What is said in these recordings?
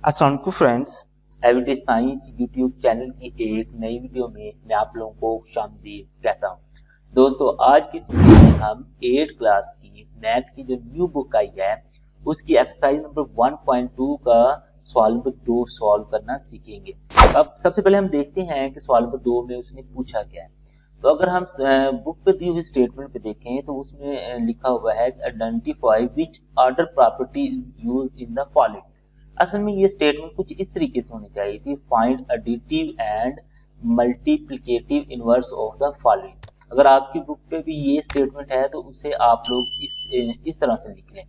अस्सलाम वालेकुम friends, everyday science YouTube channel की एक नई वीडियो में मैं आप लोगों को खुशामदीद कहता हूं। दोस्तों, आज की इस वीडियो में हम 8 क्लास की मैथ की जो न्यू बुक आई है उसकी एक्सरसाइज नंबर 1.2 का सवाल नंबर 2 सॉल्व करना सीखेंगे। अब सबसे पहले हम देखते हैं कि सवाल नंबर 2 में उसने पूछा क्या है। तो अगर हम बुक पे दी हुई स्टेटमेंट पे देखें तो उसमें लिखा हुआ है identify which order property use in the following. असल में ये स्टेटमेंट कुछ इस तरीके से होनी चाहिए थी, find additive and multiplicative inverse of the following. अगर आपकी बुक पे भी ये स्टेटमेंट है तो उसे आप लोग इस तरह से लिख लें।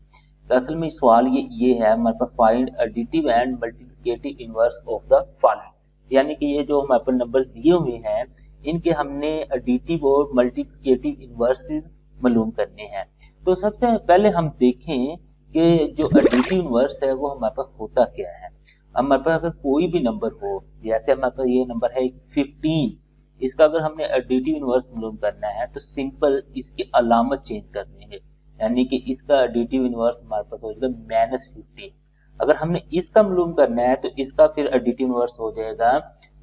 तो असल में सवाल ये है हमारे पास, find additive and multiplicative inverse of the following, यानी कि ये जो हमारे पास नंबर्स दिए हुए हैं इनके हमने एडिटिव और मल्टीप्लिकेटिव इनवर्सेस मालूम करने हैं। तो सबसे पहले हम देखें कि जो एडिटिव इनवर्स है वो हमारे पास होता क्या है। हमारे पास अगर कोई भी नंबर हो, जैसे हमारे पास ये नंबर है 15, इसका अगर हमने एडिटिव इनवर्स मालूम करना है तो सिंपल इसकी अलामत चेंज कर देंगे, यानी कि इसका एडिटिव इनवर्स हमारे पास हो जाएगा -15। अगर हमने इसका मालूम करना है तो इसका फिर एडिटिव इनवर्स हो जाएगा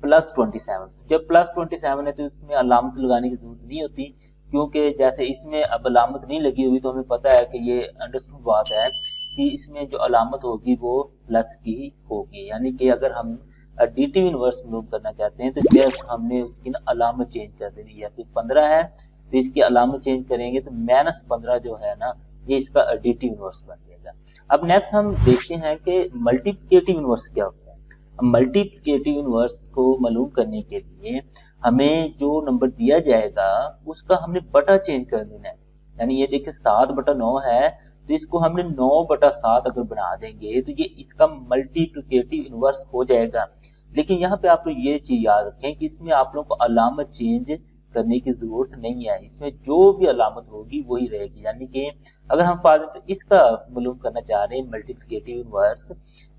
+27। जब +27 है तो इसमें अलामत लगाने की जरूरत नहीं होती, क्योंकि जैसे इसमें अब अलामत नहीं लगी हुई तो हमें पता है कि ये अंडरस्टूड बात है कि इसमें जो अलामत होगी वो प्लस की होगी। यानी कि अगर हम एडिटिव इनवर्स मालूम करना चाहते हैं तो जस्ट हमने उसकी ना अलामत चेंज कर देनी। जैसे 15 है तो इसकी अलामत चेंज करेंगे तो -15 जो है ना ये इसका एडिटिव इनवर्स बन जाएगा। अब नेक्स्ट हम देखते हैं कि मल्टीप्लिकेटिव इनवर्स क्या होता है। मल्टीप्लिकेटिव इनवर्स को मालूम करने के लिए हमें जो नंबर दिया जाएगा उसका हमने बटा चेंज कर देना है। यानी ये देखिए 7/9 है तो इसको हमने 9/7 अगर बना देंगे तो ये इसका मल्टीप्लिकेटिव इनवर्स हो जाएगा। लेकिन यहाँ पे आप लोग ये चीज याद रखें कि इसमें आप लोगों को अलामत चेंज करने की जरूरत नहीं है, इसमें जो भी अलामत होगी वही रहेगी। यानी कि अगर हम फॉर इसका मालूम करना चाह रहे हैं मल्टीप्लिकेटिव इनवर्स,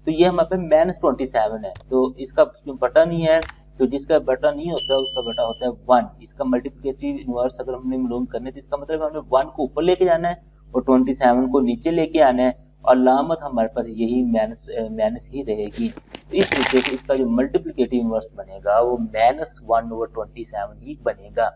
तो ये हमारे पास -27 है तो इसका क्यों बटा नहीं है, तो जिसका बटा नहीं होता उसका बटा होता है 1। इसका मल्टीप्लिकेटिव इनवर्स अगर हमने मालूम करने तो इसका मतलब हमने 1 को ऊपर लेके जाना है और 27 को नीचे लेके आना है और अलामत हमारे पास यही माइनस ही रहेगी। तो इस तरीके से इसका जो मल्टीप्लिकेटिव इनवर्स बनेगा वो -1/27 ही बनेगा।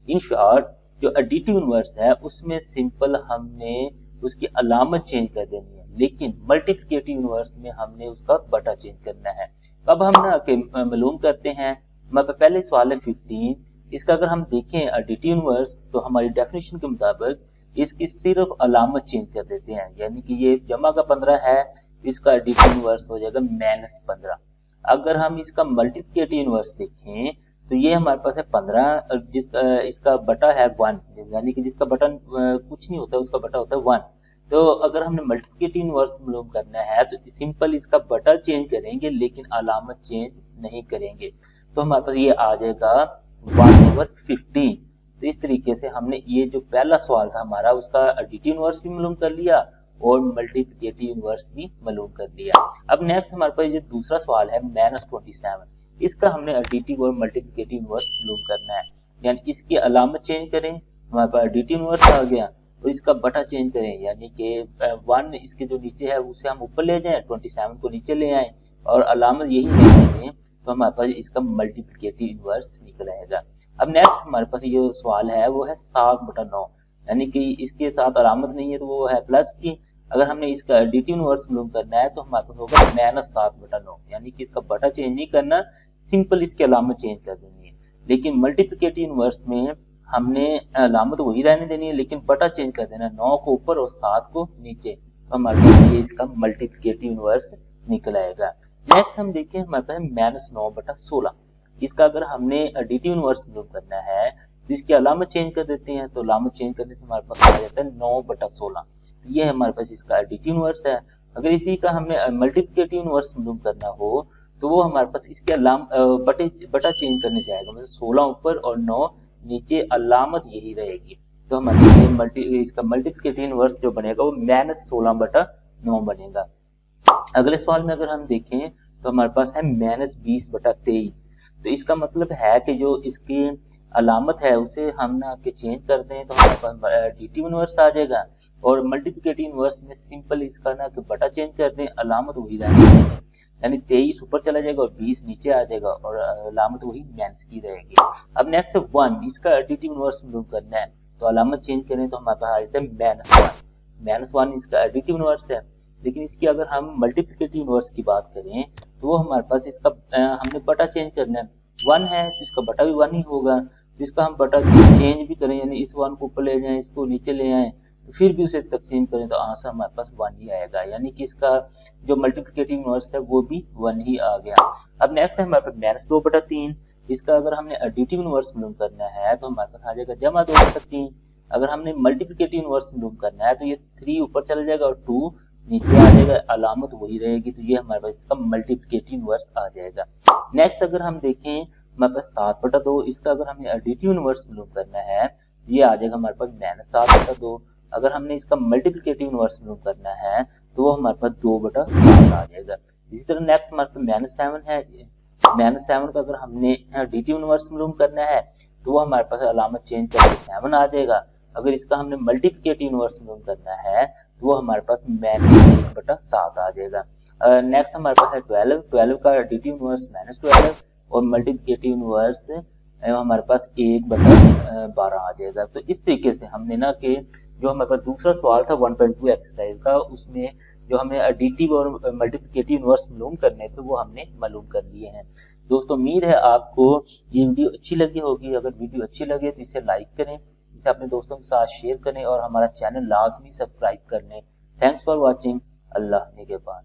इन शॉर्ट जो एडिटिव इनवर्स है उसमें सिंपल हमने उसकी अलामत चेंज कर देनी है, लेकिन मल्टीप्लिकेटिव इनवर्स में हमने उसका बटा चेंज करना है। अब हम ना मालूम करते हैं, हमारे पहले सवाल है 15, इसका अगर हम देखें एडिटिव इनवर्स तो हमारी डेफिनेशन के मुताबिक इसकी सिर्फ अलामत चेंज कर देते हैं। यानी कि ये जमा का 15 है, इसका एडिटिव इनवर्स हो जाएगा -15। अगर हम इसका मल्टीप्लिकेटिव इनवर्स देखें तो ये हमारे पास है 15, जिसका इसका बटा है 1, यानी कि जिसका बटा कुछ नहीं होता उसका बटा होता है 1। तो अगर हमने मल्टीप्लिकेटिव इनवर्स मालूम करना है तो सिंपल इसका बटा चेंज करेंगे लेकिन अलामत चेंज नहीं करेंगे। तो हमारे पास ये आ जाएगा 1/15। तो इस तरीके से हमने ये जो पहला सवाल था हमारा उसका एडिटिव इनवर्स भी मालूम कर लिया और मल्टीप्लिकेटिव इनवर्स भी मालूम कर लिया। अब नेक्स्ट हमारे पास ये दूसरा सवाल है -27, इसका हमने एडिटिव और मल्टीप्लिकेटिव इनवर्स मालूम करना है। यानी इसकी अलामत चेंज करें, हमारे पास एडिटिव इनवर्स आ गया, और इसका बटा चेंज करें, यानी कि 1 इसके जो नीचे है उसे हम ऊपर ले जाएं, 27 को नीचे ले आए और अलामत यही रखें तो हमारे पास इसका मल्टीप्लिकेटिव इनवर्स निकल आएगा। अब नेक्स्ट हमारे पास ये सवाल है वो है 7/9, यानी कि इसके साथ अलामत नहीं है तो वो है प्लस की। अगर हमने इसका एडिटिव इनवर्स मालूम करना है तो हमारे पास होगा -7/9, यानी कि इसका बटा चेंज नहीं करना, सिंपल इसकी अलामत चेंज कर देनी है। लेकिन मल्टीप्लिकेटिव इनवर्स में हमने अलामत वही रहने देनी है लेकिन बटा चेंज कर देना, 9 को ऊपर और 7 को नीचे, तो हमारे पास ये इसका मल्टीप्लिकेटिव इनवर्स निकल आएगा। नेक्स्ट हम देखिए हमारे पास -9/16, इसका अगर हमने एडिटिव इनवर्स मालूम करना है तो इसकी अलामत चेंज कर देते हैं, तो अलामत चेंज करने से हमारे पास आ जाता है 9/16। ये हमारे पास इसका एडिटिव इनवर्स है। अगर इसी का हमने मल्टीप्लिकेटिव इनवर्स मालूम करना हो तो वो हमारे पास इसके बटा चेंज करने से आएगा, मतलब 16 ऊपर और 9 नीचे, अलामत यही रहेगी। तो हमारे इसका मल्टीप्लिकेटिव इनवर्स जो बनेगा वो -16/9 बनेगा। अगले सवाल में अगर हम देखें तो हमारे पास है -20/23। तो इसका मतलब है कि जो इसकी अलामत है उसे हम ना के चेंज कर दें तो हमारे पास एडिटिव इनवर्स आ जाएगा, और मल्टीप्लिकेटिव इनवर्स में सिंपल इसका ना कि बटा चेंज कर दें, अलामत वही रहने देंगे। यानी 23 ऊपर चला जाएगा और 20 नीचे आ जाएगा और अलामत वही माइनस की रहेगी। अब नेक्स्ट है 1, इसका एडिटिव इनवर्स मालूम करना है, तो अलामत चेंज करें तो हमारे पास आ जाता है -1 इसका एडिटिव इनवर्स है। लेकिन इसकी अगर हम मल्टीप्लिकेटिव इनवर्स की बात करें तो वो हमारे पास इसका हमने बटा चेंज करना है, 1 है तो इसका बटा भी 1 ही होगा। तो इसका हम बटा चेंज भी करें, यानी इस 1 को ऊपर ले जाएं, इसको नीचे ले आए, तो फिर भी उसे तकसीम करें तो आंसर हमारे पास 1 ही आएगा, यानी कि इसका जो मल्टीप्लिकेटिव इनवर्स है वो भी 1 ही आ गया। अब नेक्स्ट है हमारे पास -2/3, इसका अगर हमने एडिटिव इनवर्स मालूम करना है तो हमारे पास आ जाएगा जमा 2/3। अगर हमने मल्टीप्लिकेटिव इनवर्स मालूम करना है तो ये 3 ऊपर चला जाएगा और 2 नीचे आ जाएगा, अलामत वही रहेगी, तो ये हमारे पास इसका मल्टीप्लिकेटिव इनवर्स आ जाएगा। नेक्स्ट अगर हम देखें हमारे पास 7/2, इसका अगर हमें एडिटिव इनवर्स मालूम करना है ये आ जाएगा हमारे पास -7/2। अगर हमने इसका मल्टीप्लिकेटिव इनवर्स मालूम करना है तो वो हमारे पास 2/7 आ जाएगा। इसी तरह नेक्स्ट हमारे पास -7 है, -7 का अगर हमने एडिटिव इनवर्स मालूम करना है तो वो हमारे पास अलामत चेंज करके 7 आ जाएगा। अगर इसका हमने मल्टीप्लिकेटिव इनवर्स मालूम करना है तो वो हमारे पास -1/7 आ जाएगा। नेक्स्ट हमारे पास है 12 का एडिटिव इनवर्स -12 और मल्टीप्लिकेटिव इनवर्स हमारे पास 1/12 आ जाएगा। तो इस तरीके से हमने ना कि जो हमारे पास दूसरा सवाल था 1.2 एक्सरसाइज का, उसमें जो हमें एडिटिव और मल्टीप्लिकेटिव इनवर्स मालूम करने थे वो हमने मालूम कर लिए हैं। दोस्तों उम्मीद है आपको ये वीडियो अच्छी लगी होगी। अगर वीडियो अच्छी लगे तो इसे लाइक करें, इसे अपने दोस्तों के साथ शेयर करें और हमारा चैनल लाजमी सब्सक्राइब कर लें। Thanks for watching. अल्लाह निगहबान।